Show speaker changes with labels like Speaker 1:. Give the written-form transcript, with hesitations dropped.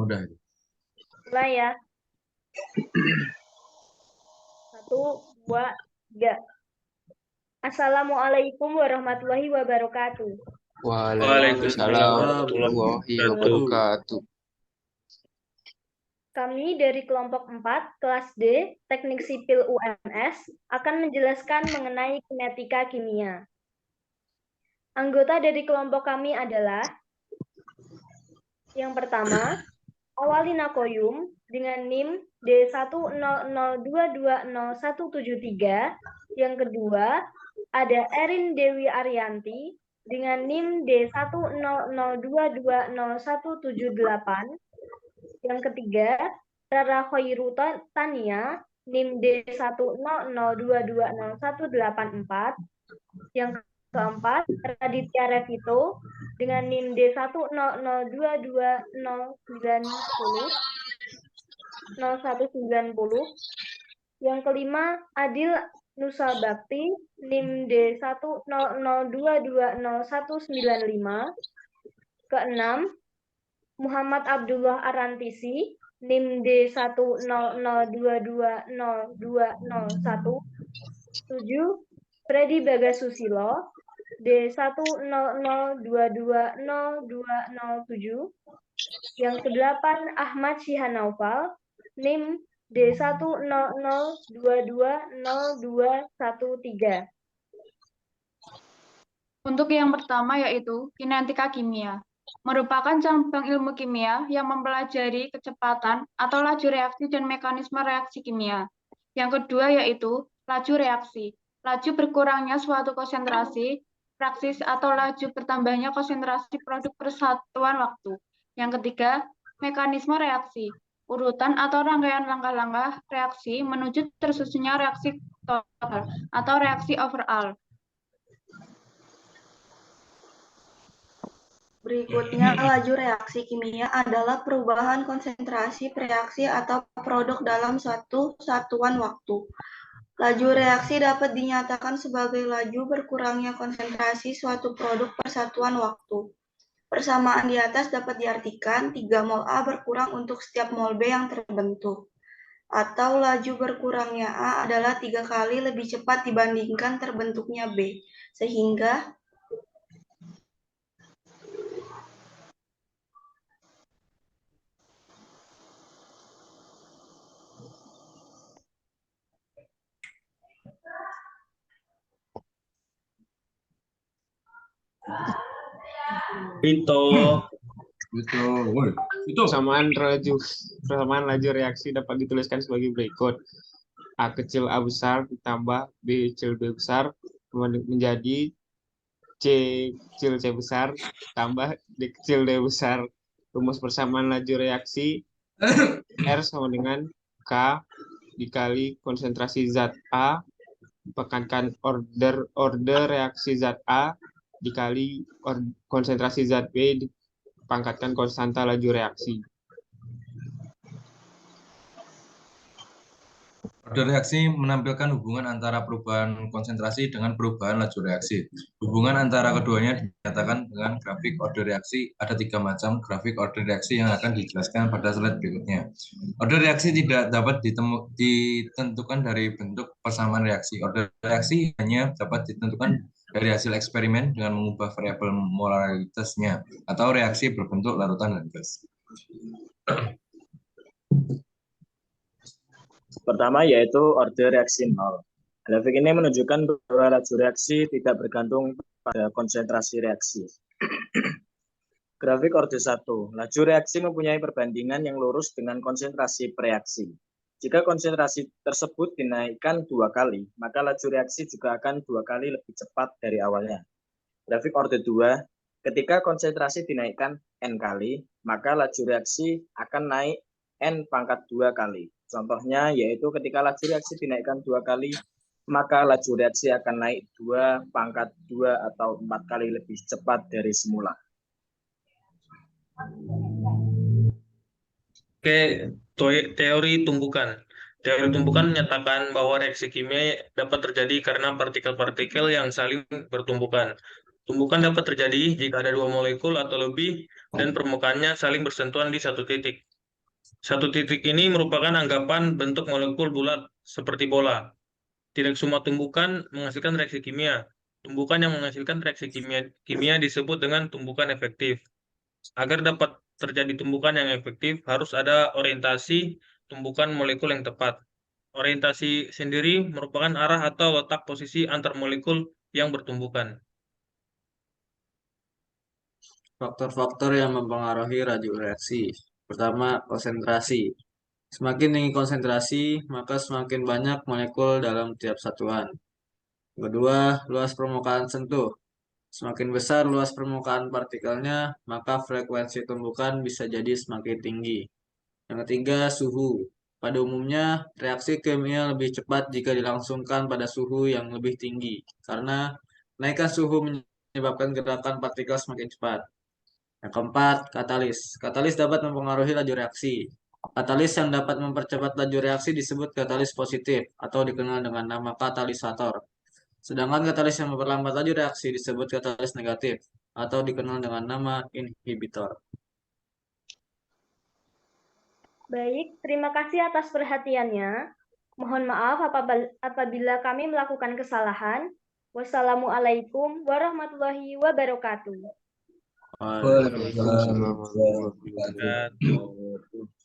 Speaker 1: udah.
Speaker 2: Mulai ya. 1, 2, 3. Assalamualaikum warahmatullahi wabarakatuh.
Speaker 3: Waalaikumsalam warahmatullahi wabarakatuh.
Speaker 2: Kami dari kelompok 4, kelas D, Teknik Sipil UMS, akan menjelaskan mengenai kinetika kimia. Anggota dari kelompok kami adalah yang pertama, Awalina Koyum dengan NIM D100220173. Yang kedua, ada Erin Dewi Arianti dengan NIM D100220178. Yang ketiga, Rara Khairu Tania NIM D100220184. Yang keempat, Raditya Revito dengan NIM D100220910. Yang kelima, Adil Nusa Bakti NIM D100220195. Keenam, Muhammad Abdullah Arantisi NIM D100220201. 7, Freddy Bagasusilo D100220207. Yang kedelapan, Ahmad Syihanaufal NIM D100220213.
Speaker 4: Untuk yang pertama yaitu kinetika kimia, merupakan cabang ilmu kimia yang mempelajari kecepatan atau laju reaksi dan mekanisme reaksi kimia. Yang kedua yaitu laju reaksi, laju berkurangnya suatu konsentrasi, praksis atau laju bertambahnya konsentrasi produk persatuan waktu. Yang ketiga, mekanisme reaksi, urutan atau rangkaian langkah-langkah reaksi menuju tersusunnya reaksi total atau reaksi overall.
Speaker 5: Berikutnya, laju reaksi kimia adalah perubahan konsentrasi reaksi atau produk dalam suatu satuan waktu. Laju reaksi dapat dinyatakan sebagai laju berkurangnya konsentrasi suatu produk per satuan waktu. Persamaan di atas dapat diartikan 3 mol A berkurang untuk setiap mol B yang terbentuk. Atau laju berkurangnya A adalah 3 kali lebih cepat dibandingkan terbentuknya B. Sehingga
Speaker 3: Persamaan laju reaksi dapat dituliskan sebagai berikut. A kecil A besar ditambah B kecil B besar menjadi C kecil C besar tambah D kecil D besar. Rumus persamaan laju reaksi R sama dengan K dikali konsentrasi zat A dipangkatkan order reaksi zat A dikali konsentrasi zat B dipangkatkan konstanta laju reaksi.
Speaker 1: Order reaksi menampilkan hubungan antara perubahan konsentrasi dengan perubahan laju reaksi. Hubungan antara keduanya dinyatakan dengan grafik order reaksi. Ada 3 macam grafik order reaksi yang akan dijelaskan pada slide berikutnya. Order reaksi tidak dapat ditentukan dari bentuk persamaan reaksi. Order reaksi hanya dapat ditentukan dari hasil eksperimen dengan mengubah variabel molaritasnya atau reaksi berbentuk larutan dan gas.
Speaker 6: Pertama yaitu order reaksi 0. Grafik ini menunjukkan bahwa laju reaksi tidak bergantung pada konsentrasi reaksi. Grafik order 1. Laju reaksi mempunyai perbandingan yang lurus dengan konsentrasi reaksi. Jika konsentrasi tersebut dinaikkan 2 kali, maka laju reaksi juga akan 2 kali lebih cepat dari awalnya. Grafik order 2. Ketika konsentrasi dinaikkan N kali, maka laju reaksi akan naik N pangkat 2 kali. Contohnya yaitu ketika laju reaksi dinaikkan 2 kali, maka laju reaksi akan naik 2 pangkat 2 atau 4 kali lebih cepat dari semula.
Speaker 7: Oke, teori tumbukan. Teori tumbukan menyatakan bahwa reaksi kimia dapat terjadi karena partikel-partikel yang saling bertumbukan. Tumbukan dapat terjadi jika ada 2 molekul atau lebih dan permukaannya saling bersentuhan di satu titik. Satu titik ini merupakan anggapan bentuk molekul bulat seperti bola. Tidak semua tumbukan menghasilkan reaksi kimia. Tumbukan yang menghasilkan reaksi kimia disebut dengan tumbukan efektif. Agar dapat terjadi tumbukan yang efektif, harus ada orientasi tumbukan molekul yang tepat. Orientasi sendiri merupakan arah atau letak posisi antar molekul yang bertumbukan.
Speaker 8: Faktor-faktor yang mempengaruhi laju reaksi. Pertama, konsentrasi. Semakin tinggi konsentrasi, maka semakin banyak molekul dalam tiap satuan. Kedua, luas permukaan sentuh. Semakin besar luas permukaan partikelnya, maka frekuensi tumbukan bisa jadi semakin tinggi. Yang ketiga, suhu. Pada umumnya, reaksi kimia lebih cepat jika dilangsungkan pada suhu yang lebih tinggi, karena kenaikan suhu menyebabkan gerakan partikel semakin cepat. Yang keempat, katalis. Katalis dapat mempengaruhi laju reaksi. Katalis yang dapat mempercepat laju reaksi disebut katalis positif atau dikenal dengan nama katalisator. Sedangkan katalis yang memperlambat laju reaksi disebut katalis negatif atau dikenal dengan nama inhibitor.
Speaker 2: Baik, terima kasih atas perhatiannya. Mohon maaf apabila kami melakukan kesalahan. Wassalamualaikum warahmatullahi wabarakatuh.
Speaker 8: Waalaikumsalam.
Speaker 3: Waalaikumsalam warahmatullahi wabarakatuh.
Speaker 7: Wabarakatuh.